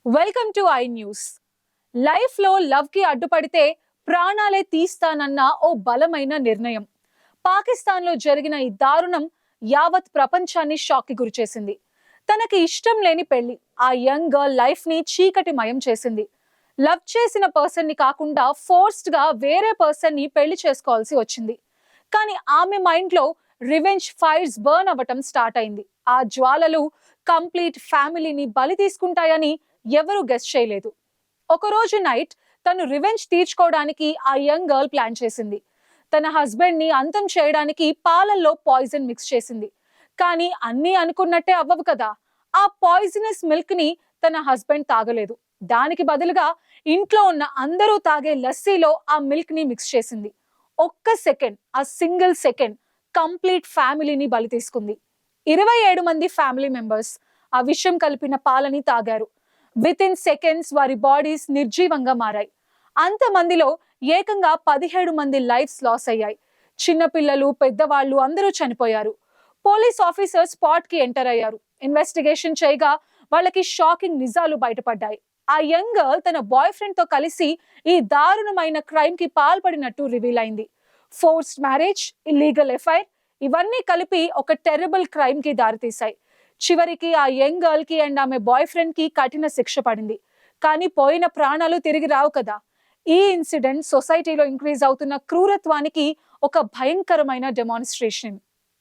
Welcome to I news. Life లో love కి అడ్డుపడితే ప్రాణాలే తీస్తానన్న ఓ బలమైన నిర్ణయం. పాకిస్తాన్ లో జరిగిన ఈ దారుణం యావత్ ప్రపంచాన్ని షాక్ కి గురిచేసింది. తనకి ఇష్టం లేని పెళ్లి ఆ యంగ్ గర్ల్ లైఫ్ ని చీకటిమయం చేసింది. లవ్ చేసిన పర్సన్ ని కాకుండా ఫోర్స్డ్ గా వేరే పర్సన్ ని పెళ్లి చేసుకోవాల్సి వచ్చింది. కానీ ఆమె మైండ్ లో రివెంజ్ ఫైర్స్ బర్న్ అవ్వటం స్టార్ట్ అయింది. ఆ జ్వాలలు కంప్లీట్ ఫ్యామిలీని బలి తీసుకుంటాయని ఎవరు గెస్ చేయలేదు. ఒకరోజు నైట్ తను రివెంజ్ తీర్చుకోవడానికి ఆ యంగ్ గర్ల్ ప్లాన్ చేసింది. తన హస్బెండ్ ని అంతం చేయడానికి పాలల్లో పాయిజన్ మిక్స్ చేసింది. కానీ అన్నీ అనుకున్నట్టే అవ్వవు కదా. ఆ పాయిజనస్ మిల్క్ ని తన హస్బెండ్ తాగలేదు. దానికి బదులుగా ఇంట్లో ఉన్న అందరూ తాగే లస్సీలో ఆ మిల్క్ ని మిక్స్ చేసింది. ఒక్క సెకండ్, ఆ సింగిల్ సెకండ్ కంప్లీట్ ఫ్యామిలీని బలి తీసుకుంది. 27 మంది ఫ్యామిలీ మెంబర్స్ ఆ విషం కలిపిన పాలని తాగారు. విత్ ఇన్ సెకండ్స్ వారి బాడీస్ నిర్జీవంగా మారాయి. అంతమందిలో ఏకంగా 17 మంది లైఫ్స్ లాస్ అయ్యాయి. చిన్నపిల్లలు, పెద్దవాళ్ళు అందరూ చనిపోయారు. పోలీస్ ఆఫీసర్ స్పాట్ కి ఎంటర్ అయ్యారు. ఇన్వెస్టిగేషన్ చేయగా వాళ్ళకి షాకింగ్ నిజాలు బయటపడ్డాయి. ఆ యంగ్ గర్ల్ తన బాయ్ ఫ్రెండ్ తో కలిసి ఈ దారుణమైన క్రైమ్ కి పాల్పడినట్టు రివీల్ అయింది. ఫోర్స్డ్ మ్యారేజ్, ఇల్లీగల్ ఎఫైర్ ఇవన్నీ కలిపి ఒక టెర్రబుల్ క్రైమ్ కి దారితీశాయి. చివరికి ఆ యంగ్ గర్ల్ కి అండ్ ఆమె బాయ్ ఫ్రెండ్ కి కఠిన శిక్ష పడింది. కానీ పోయిన ప్రాణాలు తిరిగి రావు కదా. ఈ ఇన్సిడెంట్ సొసైటీలో ఇంక్రీజ్ అవుతున్న క్రూరత్వానికి ఒక భయంకరమైన డెమాన్స్ట్రేషన్.